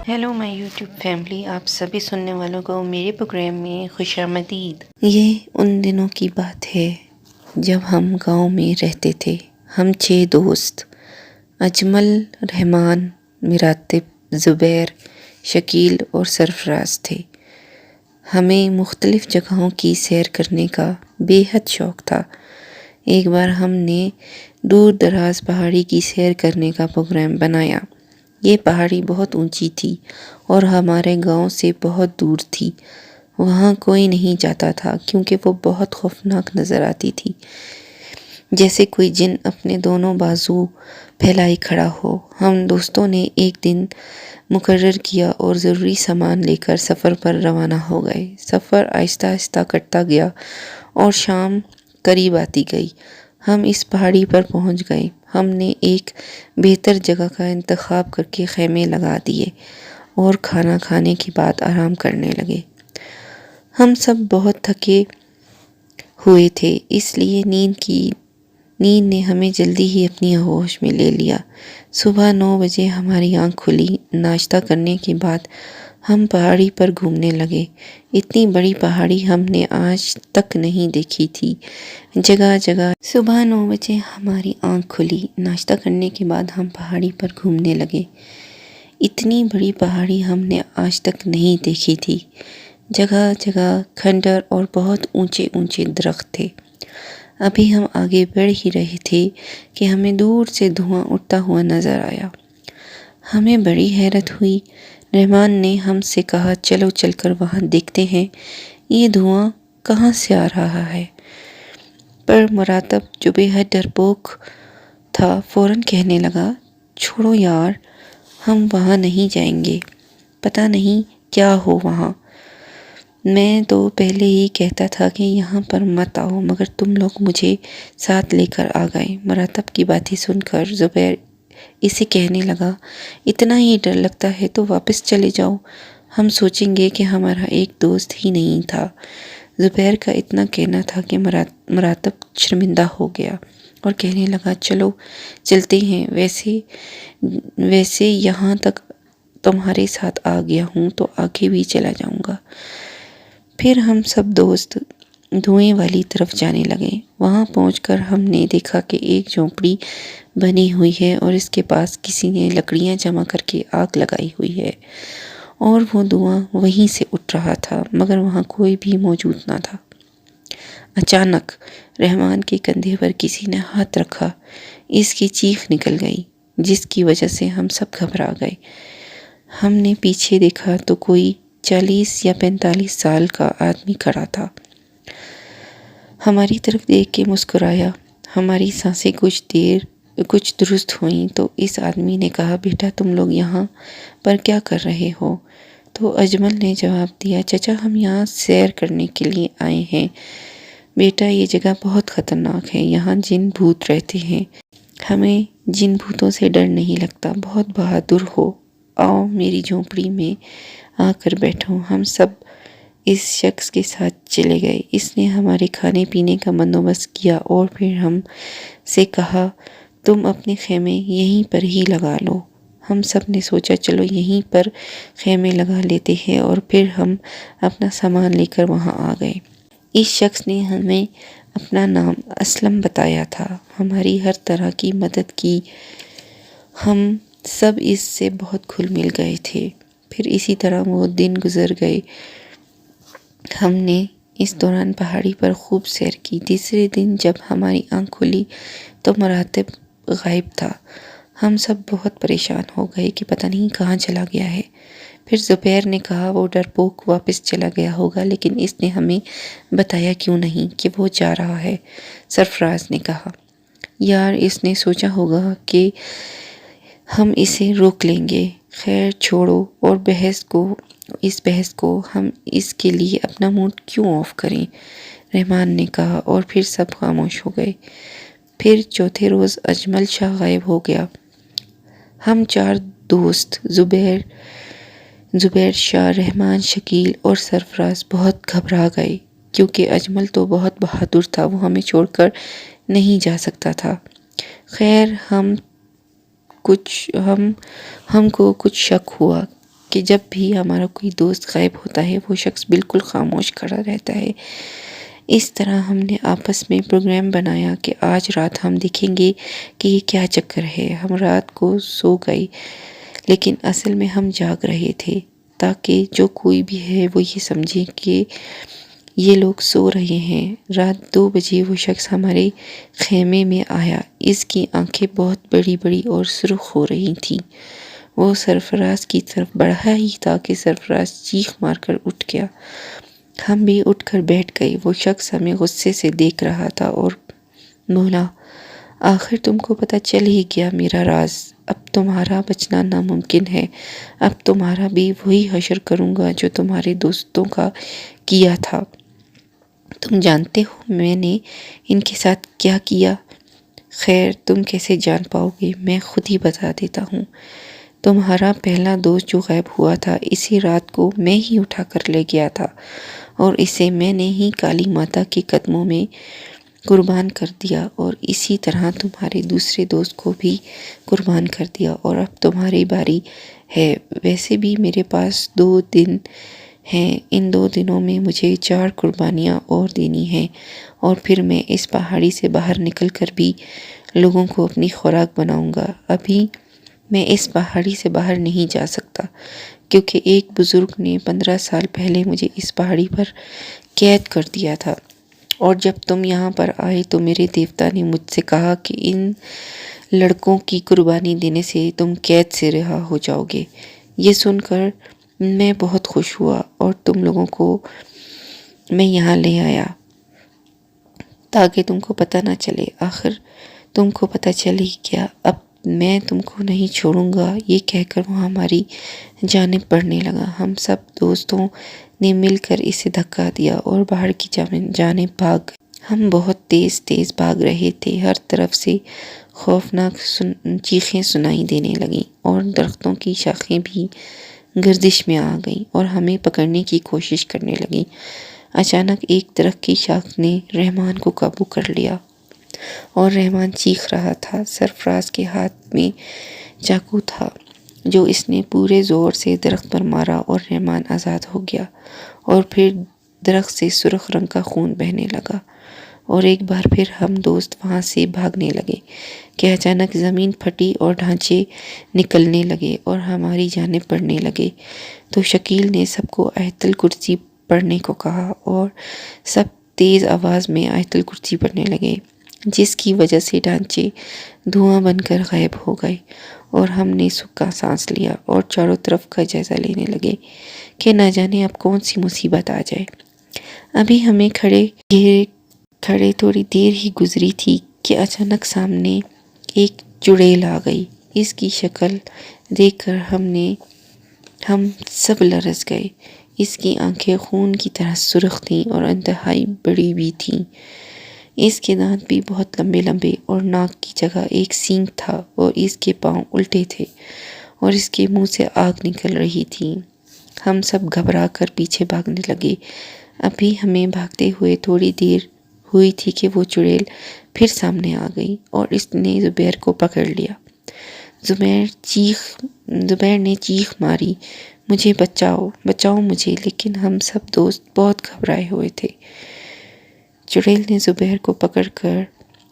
Hello my YouTube family, آپ سبھی سننے والوں کو میرے پروگرام میں خوش آمدید۔ یہ ان دنوں کی بات ہے جب ہم گاؤں میں رہتے تھے۔ ہم 6 دوست اجمل، رحمان، مراتب، زبیر، شکیل اور سرفراز تھے۔ ہمیں مختلف جگہوں کی سیر کرنے کا بے حد شوق تھا۔ ایک بار ہم نے دور دراز پہاڑی کی سیر کرنے کا پروگرام بنایا۔ یہ پہاڑی بہت اونچی تھی اور ہمارے گاؤں سے بہت دور تھی۔ وہاں کوئی نہیں جاتا تھا کیونکہ وہ بہت خوفناک نظر آتی تھی، جیسے کوئی جن اپنے دونوں بازو پھیلائے کھڑا ہو۔ ہم دوستوں نے ایک دن مقرر کیا اور ضروری سامان لے کر سفر پر روانہ ہو گئے۔ سفر آہستہ آہستہ کٹتا گیا اور شام قریب آتی گئی۔ ہم اس پہاڑی پر پہنچ گئے۔ ہم نے ایک بہتر جگہ کا انتخاب کر کے خیمے لگا دیے اور کھانا کھانے کے بعد آرام کرنے لگے۔ ہم سب بہت تھکے ہوئے تھے، اس لیے نیند نے ہمیں جلدی ہی اپنی ہوش میں لے لیا۔ صبح 9 بجے ہماری آنکھ کھلی۔ ناشتہ کرنے کے بعد ہم پہاڑی پر گھومنے لگے۔ اتنی بڑی پہاڑی ہم نے آج تک نہیں دیکھی تھی۔ جگہ جگہ صبح 9 بجے ہماری آنکھ کھلی۔ ناشتہ کرنے کے بعد ہم پہاڑی پر گھومنے لگے۔ اتنی بڑی پہاڑی ہم نے آج تک نہیں دیکھی تھی۔ جگہ جگہ کھنڈر اور بہت اونچے اونچے درخت تھے۔ ابھی ہم آگے بڑھ ہی رہے تھے کہ ہمیں دور سے دھواں اٹھتا ہوا نظر آیا۔ ہمیں بڑی حیرت ہوئی۔ رحمان نے ہم سے کہا، چلو چل کر وہاں دیکھتے ہیں یہ دھواں کہاں سے آ رہا ہے۔ پر مراتب جو بے حد ڈرپوک تھا فوراً کہنے لگا، چھوڑو یار، ہم وہاں نہیں جائیں گے، پتہ نہیں کیا ہو وہاں۔ میں تو پہلے ہی کہتا تھا کہ یہاں پر مت آؤ، مگر تم لوگ مجھے ساتھ لے کر آ گئے۔ مراتب کی باتیں سن کر زبیر اسے کہنے لگا، اتنا ہی ڈر لگتا ہے تو واپس چلے جاؤ، ہم سوچیں گے کہ ہمارا ایک دوست ہی نہیں تھا۔ زبیر کا اتنا کہنا تھا کہ مراتب شرمندہ ہو گیا اور کہنے لگا، چلو چلتے ہیں، ویسے یہاں تک تمہارے ساتھ آ گیا ہوں تو آگے بھی چلا جاؤں گا۔ پھر ہم سب دوست دھوئیں والی طرف جانے لگے۔ وہاں پہنچ کر ہم نے دیکھا کہ ایک جھونپڑی بنی ہوئی ہے اور اس کے پاس کسی نے لکڑیاں جمع کر کے آگ لگائی ہوئی ہے اور وہ دھواں وہیں سے اٹھ رہا تھا، مگر وہاں کوئی بھی موجود نہ تھا۔ اچانک رحمان کے کندھے پر کسی نے ہاتھ رکھا۔ اس کی چیخ نکل گئی، جس کی وجہ سے ہم سب گھبرا گئے۔ ہم نے پیچھے دیکھا تو کوئی 40 یا 45 سال کا آدمی کھڑا تھا۔ ہماری طرف دیکھ کے مسکرایا۔ ہماری سانسیں کچھ درست ہوئیں تو اس آدمی نے کہا، بیٹا تم لوگ یہاں پر کیا کر رہے ہو؟ تو اجمل نے جواب دیا، چچا ہم یہاں سیر کرنے کے لیے آئے ہیں۔ بیٹا یہ جگہ بہت خطرناک ہے، یہاں جن بھوت رہتے ہیں، ہمیں جن بھوتوں سے ڈر نہیں لگتا، بہت بہادر ہو، آؤ میری جھونپڑی میں آ کر بیٹھو۔ ہم سب اس شخص کے ساتھ چلے گئے۔ اس نے ہمارے کھانے پینے کا بندوبست کیا اور پھر ہم سے کہا، تم اپنے خیمے یہیں پر ہی لگا لو۔ ہم سب نے سوچا چلو یہیں پر خیمے لگا لیتے ہیں، اور پھر ہم اپنا سامان لے کر وہاں آ گئے۔ اس شخص نے ہمیں اپنا نام اسلم بتایا تھا، ہماری ہر طرح کی مدد کی۔ ہم سب اس سے بہت گھل مل گئے تھے۔ پھر اسی طرح وہ دن گزر گئے۔ ہم نے اس دوران پہاڑی پر خوب سیر کی۔ تیسرے دن جب ہماری آنکھ کھلی تو مراتب غائب تھا۔ ہم سب بہت پریشان ہو گئے کہ پتہ نہیں کہاں چلا گیا ہے۔ پھر زبیر نے کہا وہ ڈرپوک واپس چلا گیا ہوگا، لیکن اس نے ہمیں بتایا کیوں نہیں کہ وہ جا رہا ہے۔ سرفراز نے کہا، یار اس نے سوچا ہوگا کہ ہم اسے روک لیں گے۔ خیر چھوڑو اور اس بحث کو ہم اس کے لیے اپنا موڈ کیوں آف کریں، رحمان نے کہا، اور پھر سب خاموش ہو گئے۔ پھر چوتھے روز اجمل شاہ غائب ہو گیا۔ ہم 4 دوست زبیر شاہ، رحمان، شکیل اور سرفراز بہت گھبرا گئے کیونکہ اجمل تو بہت بہادر تھا، وہ ہمیں چھوڑ کر نہیں جا سکتا تھا۔ خیر ہم کو کچھ شک ہوا کہ جب بھی ہمارا کوئی دوست غائب ہوتا ہے وہ شخص بالکل خاموش کھڑا رہتا ہے۔ اس طرح ہم نے آپس میں پروگرام بنایا کہ آج رات ہم دیکھیں گے کہ یہ کیا چکر ہے۔ ہم رات کو سو گئے لیکن اصل میں ہم جاگ رہے تھے تاکہ جو کوئی بھی ہے وہ یہ سمجھے کہ یہ لوگ سو رہے ہیں۔ رات 2 بجے وہ شخص ہمارے خیمے میں آیا۔ اس کی آنکھیں بہت بڑی بڑی اور سرخ ہو رہی تھیں۔ وہ سرفراز کی طرف بڑھا ہی تھا کہ سرفراز چیخ مار کر اٹھ گیا۔ ہم بھی اٹھ کر بیٹھ گئے۔ وہ شخص ہمیں غصے سے دیکھ رہا تھا اور بولا، آخر تم کو پتہ چل ہی گیا میرا راز۔ اب تمہارا بچنا ناممکن ہے۔ اب تمہارا بھی وہی حشر کروں گا جو تمہارے دوستوں کا کیا تھا۔ تم جانتے ہو میں نے ان کے ساتھ کیا کیا؟ خیر تم کیسے جان پاؤ گے، میں خود ہی بتا دیتا ہوں۔ تمہارا پہلا دوست جو غائب ہوا تھا اسی رات کو میں ہی اٹھا کر لے گیا تھا اور اسے میں نے ہی کالی ماتا کے قدموں میں قربان کر دیا، اور اسی طرح تمہارے دوسرے دوست کو بھی قربان کر دیا، اور اب تمہاری باری ہے۔ ویسے بھی میرے پاس 2 دن ہیں، ان 2 دنوں میں مجھے 4 قربانیاں اور دینی ہیں، اور پھر میں اس پہاڑی سے باہر نکل کر بھی لوگوں کو اپنی خوراک بناؤں گا۔ ابھی میں اس پہاڑی سے باہر نہیں جا سکتا کیونکہ ایک بزرگ نے 15 سال پہلے مجھے اس پہاڑی پر قید کر دیا تھا، اور جب تم یہاں پر آئے تو میرے دیوتا نے مجھ سے کہا کہ ان لڑکوں کی قربانی دینے سے تم قید سے رہا ہو جاؤ گے۔ یہ سن کر میں بہت خوش ہوا اور تم لوگوں کو میں یہاں لے آیا تاکہ تم کو پتہ نہ چلے۔ آخر تم کو پتہ چل ہی گیا، اب میں تم کو نہیں چھوڑوں گا۔ یہ کہہ کر وہ ہماری جانب بڑھنے لگا۔ ہم سب دوستوں نے مل کر اسے دھکا دیا اور باہر کی جانب بھاگ گئے۔ ہم بہت تیز تیز بھاگ رہے تھے، ہر طرف سے خوفناک چیخیں سنائی دینے لگیں اور درختوں کی شاخیں بھی گردش میں آ گئیں اور ہمیں پکڑنے کی کوشش کرنے لگیں۔ اچانک ایک درخت کی شاخ نے رحمان کو قابو کر لیا اور رحمان چیخ رہا تھا۔ سرفراز کے ہاتھ میں چاقو تھا جو اس نے پورے زور سے درخت پر مارا اور رحمان آزاد ہو گیا، اور پھر درخت سے سرخ رنگ کا خون بہنے لگا، اور ایک بار پھر ہم دوست وہاں سے بھاگنے لگے کہ اچانک زمین پھٹی اور ڈھانچے نکلنے لگے اور ہماری جانب بڑھنے لگے۔ تو شکیل نے سب کو آیت الکرسی پڑھنے کو کہا اور سب تیز آواز میں آیت الکرسی پڑھنے لگے، جس کی وجہ سے ڈھانچے دھواں بن کر غائب ہو گئے، اور ہم نے سکھا سانس لیا اور چاروں طرف کا جائزہ لینے لگے کہ نہ جانے اب کون سی مصیبت آ جائے۔ ابھی ہمیں کھڑے تھوڑی دیر ہی گزری تھی کہ اچانک سامنے ایک چڑیل آ گئی۔ اس کی شکل دیکھ کر ہم سب لرز گئے۔ اس کی آنکھیں خون کی طرح سرخ تھیں اور انتہائی بڑی بھی تھیں۔ اس کے دانت بھی بہت لمبے لمبے اور ناک کی جگہ ایک سینگ تھا، اور اس کے پاؤں الٹے تھے اور اس کے منہ سے آگ نکل رہی تھی۔ ہم سب گھبرا کر پیچھے بھاگنے لگے۔ ابھی ہمیں بھاگتے ہوئے تھوڑی دیر ہوئی تھی کہ وہ چڑیل پھر سامنے آ گئی اور اس نے زبیر کو پکڑ لیا۔ زبیر نے چیخ ماری، مجھے بچاؤ، بچاؤ مجھے، لیکن ہم سب دوست بہت گھبرائے ہوئے تھے۔ چڑیل نے زبیر کو پکڑ کر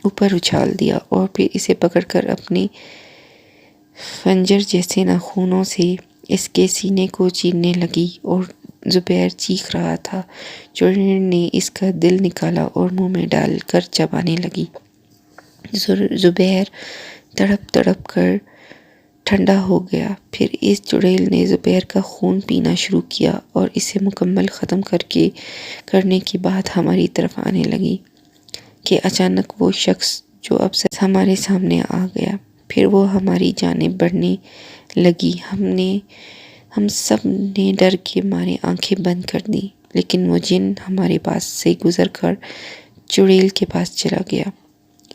اوپر اچھال دیا اور پھر اسے پکڑ کر اپنے خنجر جیسے ناخنوں سے اس کے سینے کو چیرنے لگی اور زبیر چیخ رہا تھا۔ چڑیل نے اس کا دل نکالا اور منہ میں ڈال کر چبانے لگی۔ زبیر تڑپ تڑپ کر ٹھنڈا ہو گیا۔ پھر اس چڑیل نے زبیر کا خون پینا شروع کیا اور اسے مکمل ختم کرنے کے بعد ہماری طرف آنے لگی کہ اچانک وہ شخص جو اب سے ہمارے سامنے آ گیا۔ پھر وہ ہماری جانب بڑھنے لگی۔ ہم سب نے ڈر کے مارے آنکھیں بند کر دیں، لیکن وہ جن ہمارے پاس سے گزر کر چڑیل کے پاس چلا گیا۔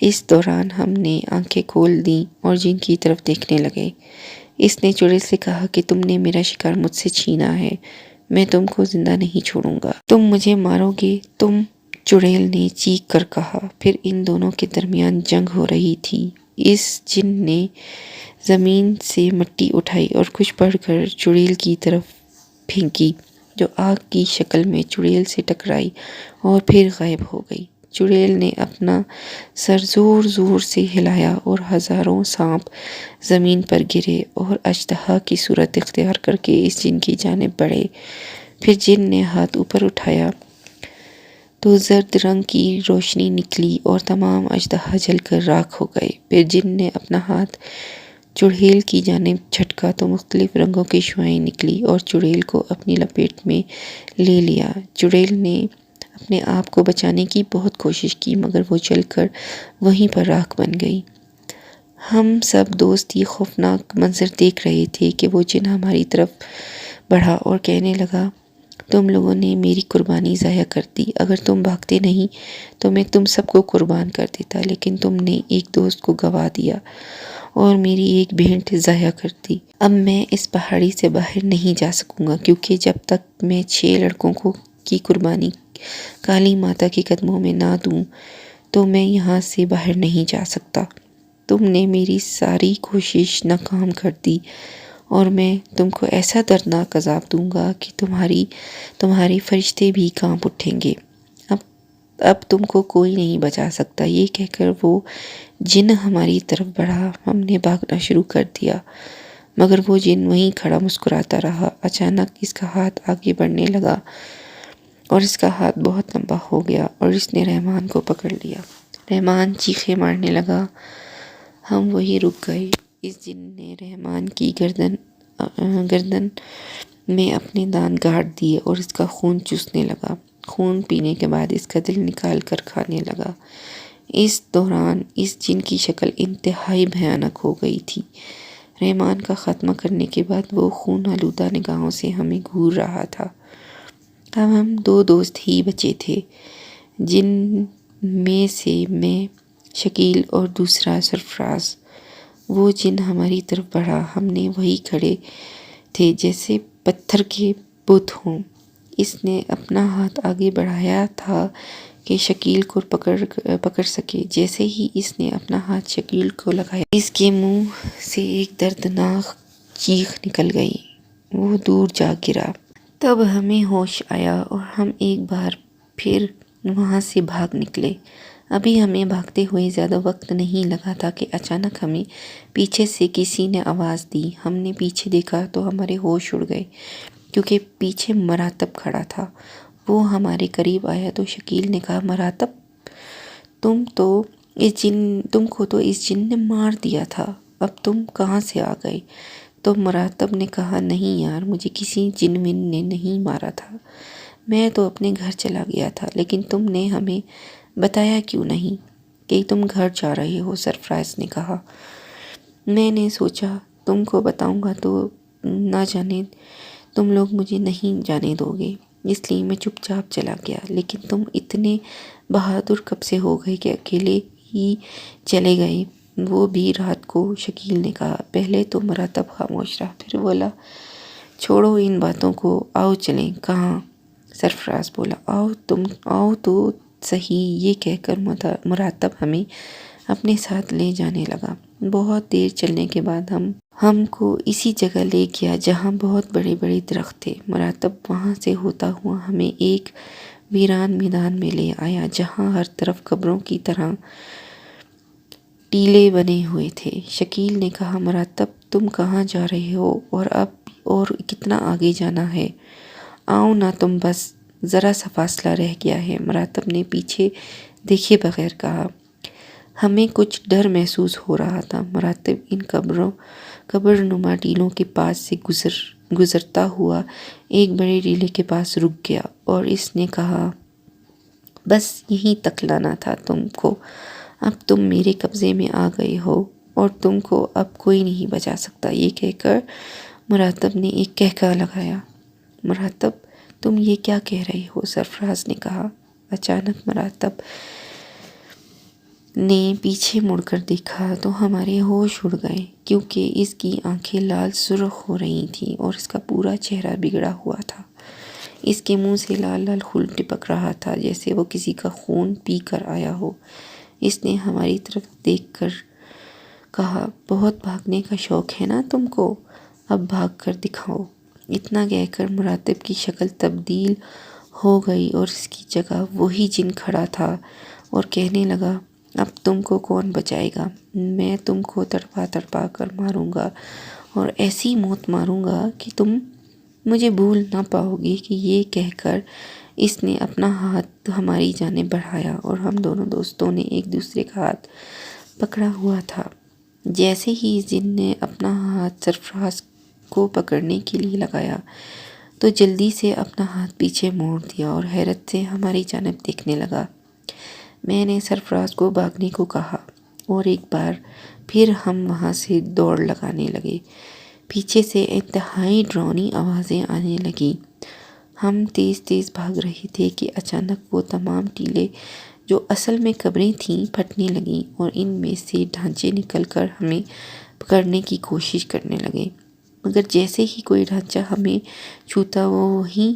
اس دوران ہم نے آنکھیں کھول دیں اور جن کی طرف دیکھنے لگے۔ اس نے چڑیل سے کہا کہ تم نے میرا شکار مجھ سے چھینا ہے، میں تم کو زندہ نہیں چھوڑوں گا، تم مجھے مارو گے تم، چڑیل نے چیخ کر کہا۔ پھر ان دونوں کے درمیان جنگ ہو رہی تھی۔ اس جن نے زمین سے مٹی اٹھائی اور کچھ پڑھ کر چڑیل کی طرف پھینکی، جو آگ کی شکل میں چڑیل سے ٹکرائی اور پھر غائب ہو گئی۔ چڑیل نے اپنا سر زور زور سے ہلایا اور ہزاروں سانپ زمین پر گرے اور اژدہا کی صورت اختیار کر کے اس جن کی جانب بڑھے۔ پھر جن نے ہاتھ اوپر اٹھایا تو زرد رنگ کی روشنی نکلی اور تمام اژدہا جل کر راکھ ہو گئے۔ پھر جن نے اپنا ہاتھ چڑیل کی جانب جھٹکا تو مختلف رنگوں کی شعاعیں نکلی اور چڑیل کو اپنی لپیٹ میں لے لیا۔ چڑیل نے اپنے آپ کو بچانے کی بہت کوشش کی مگر وہ جل کر وہیں پر راکھ بن گئی۔ ہم سب دوست یہ خوفناک منظر دیکھ رہے تھے کہ وہ جن ہماری طرف بڑھا اور کہنے لگا، تم لوگوں نے میری قربانی ضائع کر دی، اگر تم بھاگتے نہیں تو میں تم سب کو قربان کر دیتا، لیکن تم نے ایک دوست کو گنوا دیا اور میری ایک بھینٹ ضائع کر دی۔ اب میں اس پہاڑی سے باہر نہیں جا سکوں گا، کیونکہ جب تک میں 6 لڑکوں کی قربانی کالی ماتا کے قدموں میں نہ دوں تو میں یہاں سے باہر نہیں جا سکتا۔ تم نے میری ساری کوشش ناکام کر دی اور میں تم کو ایسا دردناک عذاب دوں گا کہ تمہارے فرشتے بھی کانپ اٹھیں گے۔ اب تم کو کوئی نہیں بچا سکتا۔ یہ کہہ کر وہ جن ہماری طرف بڑھا۔ ہم نے بھاگنا شروع کر دیا مگر وہ جن وہیں کھڑا مسکراتا رہا۔ اچانک اس کا ہاتھ آگے بڑھنے لگا اور اس کا ہاتھ بہت لمبا ہو گیا اور اس نے رحمان کو پکڑ لیا۔ رحمان چیخیں مارنے لگا۔ ہم وہیں رک گئے۔ اس جن نے رحمان کی گردن میں اپنے دانت گاڑ دیے اور اس کا خون چوسنے لگا۔ خون پینے کے بعد اس کا دل نکال کر کھانے لگا۔ اس دوران اس جن کی شکل انتہائی بھیانک ہو گئی تھی۔ رحمان کا خاتمہ کرنے کے بعد وہ خون آلودہ نگاہوں سے ہمیں گھور رہا تھا۔ اب ہم 2 دوست ہی بچے تھے، جن میں سے میں، شکیل اور دوسرا سرفراز۔ وہ جن ہماری طرف بڑھا، ہم نے وہیں کھڑے تھے جیسے پتھر کے بت ہوں۔ اس نے اپنا ہاتھ آگے بڑھایا تھا کہ شکیل کو پکڑ سکے۔ جیسے ہی اس نے اپنا ہاتھ شکیل کو لگایا، اس کے منہ سے ایک دردناک چیخ نکل گئی۔ وہ دور جا گرا۔ تب ہمیں ہوش آیا اور ہم ایک بار پھر وہاں سے بھاگ نکلے۔ ابھی ہمیں بھاگتے ہوئے زیادہ وقت نہیں لگا تھا کہ اچانک ہمیں پیچھے سے کسی نے آواز دی۔ ہم نے پیچھے دیکھا تو ہمارے ہوش اڑ گئے، کیونکہ پیچھے مراتب کھڑا تھا۔ وہ ہمارے قریب آیا تو شکیل نے کہا، مراتب، تم کو تو اس جن نے مار دیا تھا، اب تم کہاں سے آ گئے؟ تو مراتب نے کہا، نہیں یار، مجھے کسی جن ون نے نہیں مارا تھا، میں تو اپنے گھر چلا گیا تھا، لیکن تم نے ہمیں بتایا کیوں نہیں کہ تم گھر جا رہے ہو؟ سرفراز نے کہا۔ میں نے سوچا تم کو بتاؤں گا تو نہ جانے تم لوگ مجھے نہیں جانے دو گے، اس لیے میں چپ چاپ چلا گیا، لیکن تم اتنے بہادر کب سے ہو گئے کہ اکیلے ہی چلے گئے، وہ بھی رات کو؟ شکیل نے کہا۔ پہلے تو مراتب خاموش رہا، پھر بولا، چھوڑو ان باتوں کو، آؤ چلیں۔ کہاں؟ سرفراز بولا، آؤ تو صحیح۔ یہ کہہ کر مراتب ہمیں اپنے ساتھ لے جانے لگا۔ بہت دیر چلنے کے بعد ہم کو اسی جگہ لے گیا جہاں بہت بڑے بڑے درخت تھے۔ مراتب وہاں سے ہوتا ہوا ہمیں ایک ویران میدان میں لے آیا جہاں ہر طرف قبروں کی طرح ٹیلے بنے ہوئے تھے۔ شکیل نے کہا، مراتب، تم کہاں جا رہے ہو اور کتنا آگے جانا ہے؟ آؤ نا تم، بس ذرا سا فاصلہ رہ گیا ہے۔ مراتب نے پیچھے دیکھے بغیر کہا۔ ہمیں کچھ ڈر محسوس ہو رہا تھا۔ مراتب ان قبر نما ٹیلوں کے پاس سے گزرتا ہوا ایک بڑے ٹیلے کے پاس رک گیا اور اس نے کہا، بس یہیں تک لانا تھا تم کو، اب تم میرے قبضے میں آ گئے ہو اور تم کو اب کوئی نہیں بچا سکتا۔ یہ کہہ کر مراتب نے ایک کہکہا لگایا۔ مراتب، تم یہ کیا کہہ رہے ہو؟ سرفراز نے کہا۔ اچانک مراتب نے پیچھے مڑ کر دیکھا تو ہمارے ہوش اڑ گئے، کیونکہ اس کی آنکھیں لال سرخ ہو رہی تھیں اور اس کا پورا چہرہ بگڑا ہوا تھا۔ اس کے منہ سے لال لال خون ٹپک رہا تھا جیسے وہ کسی کا خون پی کر آیا ہو۔ اس نے ہماری طرف دیکھ کر کہا بہت بھاگنے کا شوق ہے نا تم کو، اب بھاگ کر دکھاؤ۔ اتنا کہہ کر مراتب کی شکل تبدیل ہو گئی اور اس کی جگہ وہی جن کھڑا تھا اور کہنے لگا اب تم کو کون بچائے گا، میں تم کو تڑپا تڑپا کر ماروں گا اور ایسی موت ماروں گا کہ تم مجھے بھول نہ پاؤ گی۔ کہ یہ کہہ کر اس نے اپنا ہاتھ ہماری جانب بڑھایا اور ہم دونوں دوستوں نے ایک دوسرے کا ہاتھ پکڑا ہوا تھا۔ جیسے ہی اس جن نے اپنا ہاتھ سرفراز کو پکڑنے کے لیے لگایا تو جلدی سے اپنا ہاتھ پیچھے موڑ دیا اور حیرت سے ہماری جانب دیکھنے لگا۔ میں نے سرفراز کو بھاگنے کو کہا اور ایک بار پھر ہم وہاں سے دوڑ لگانے لگے۔ پیچھے سے انتہائی ڈراؤنی آوازیں آنے لگیں۔ ہم تیز تیز بھاگ رہے تھے کہ اچانک وہ تمام ٹیلے جو اصل میں قبریں تھیں پھٹنے لگیں اور ان میں سے ڈھانچے نکل کر ہمیں پکڑنے کی کوشش کرنے لگے، مگر جیسے ہی کوئی ڈھانچہ ہمیں چھوتا وہ وہیں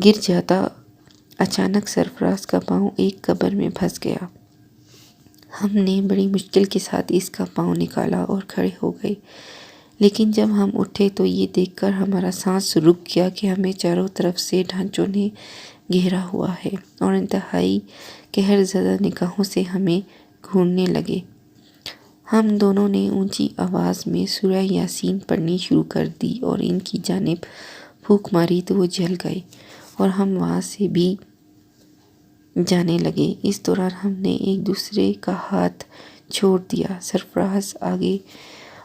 گر جاتا۔ اچانک سرفراز کا پاؤں ایک قبر میں پھنس گیا۔ ہم نے بڑی مشکل کے ساتھ اس کا پاؤں نکالا اور کھڑے ہو گئے، لیکن جب ہم اٹھے تو یہ دیکھ کر ہمارا سانس رک گیا کہ ہمیں چاروں طرف سے ڈھانچوں نے گھیرا ہوا ہے اور انتہائی قہر زدہ نگاہوں سے ہمیں گھورنے لگے۔ ہم دونوں نے اونچی آواز میں سورہ یاسین پڑھنی شروع کر دی اور ان کی جانب پھونک ماری تو وہ جل گئے اور ہم وہاں سے بھی جانے لگے۔ اس دوران ہم نے ایک دوسرے کا ہاتھ چھوڑ دیا۔ سرفراز آگے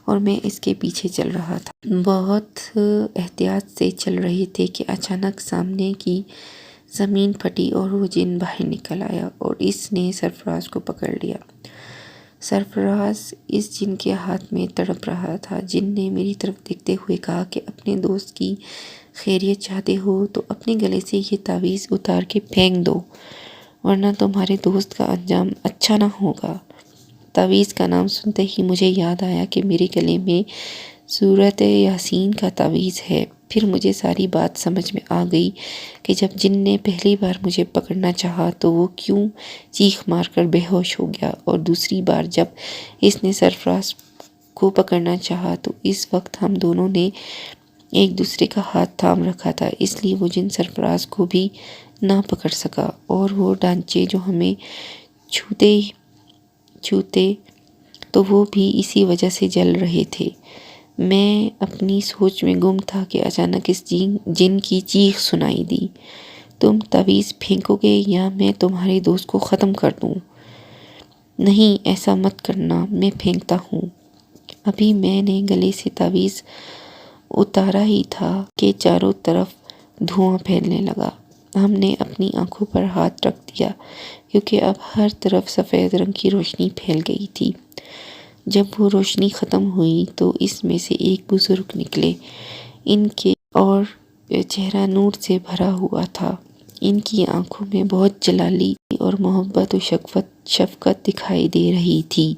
اور میں اس کے پیچھے چل رہا تھا۔ بہت احتیاط سے چل رہے تھے کہ اچانک سامنے کی زمین پھٹی اور وہ جن باہر نکل آیا اور اس نے سرفراز کو پکڑ لیا۔ سرفراز اس جن کے ہاتھ میں تڑپ رہا تھا۔ جن نے میری طرف دیکھتے ہوئے کہا کہ اپنے دوست کی خیریت چاہتے ہو تو اپنے گلے سے یہ تعویذ اتار کے پھینک دو، ورنہ تمہارے دوست کا انجام اچھا نہ ہوگا۔ تعویذ کا نام سنتے ہی مجھے یاد آیا کہ میرے گلے میں سورۃ یاسین کا تعویذ ہے۔ پھر مجھے ساری بات سمجھ میں آ گئی کہ جب جن نے پہلی بار مجھے پکڑنا چاہا تو وہ کیوں چیخ مار کر بے ہوش ہو گیا، اور دوسری بار جب اس نے سرفراز کو پکڑنا چاہا تو اس وقت ہم دونوں نے ایک دوسرے کا ہاتھ تھام رکھا تھا، اس لیے وہ جن سرفراز کو بھی نہ پکڑ سکا اور وہ ڈھانچے جو ہمیں چھوتے تو وہ بھی اسی وجہ سے جل رہے تھے۔ میں اپنی سوچ میں گم تھا کہ اچانک اس جن کی چیخ سنائی دی، تم تعویذ پھینکو گے یا میں تمہارے دوست کو ختم کر دوں؟ نہیں، ایسا مت کرنا، میں پھینکتا ہوں۔ ابھی میں نے گلے سے تعویذ اتارا ہی تھا کہ چاروں طرف دھواں پھیلنے لگا۔ ہم نے اپنی آنکھوں پر ہاتھ رکھ دیا کیونکہ اب ہر طرف سفید رنگ کی روشنی پھیل گئی تھی۔ جب وہ روشنی ختم ہوئی تو اس میں سے ایک بزرگ نکلے۔ ان کے اور چہرہ نور سے بھرا ہوا تھا۔ ان کی آنکھوں میں بہت جلالی اور محبت و شفقت دکھائی دے رہی تھی۔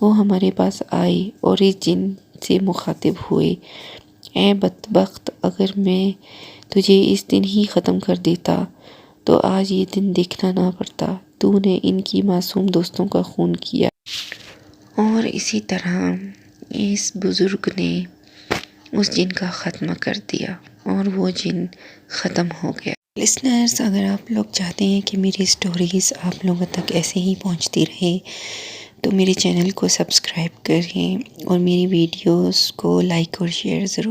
وہ ہمارے پاس آئے اور اس جن سے مخاطب ہوئے، اے بدبخت، اگر میں تجھے اس دن ہی ختم کر دیتا تو آج یہ دن دیکھنا نہ پڑتا۔ تو نے ان کی معصوم دوستوں کا خون کیا۔ اور اسی طرح اس بزرگ نے اس جن کا خاتمہ کر دیا اور وہ جن ختم ہو گیا۔ لسنرز، اگر آپ لوگ چاہتے ہیں کہ میری سٹوریز آپ لوگوں تک ایسے ہی پہنچتی رہے تو میرے چینل کو سبسکرائب کریں اور میری ویڈیوز کو لائک اور شیئر ضرور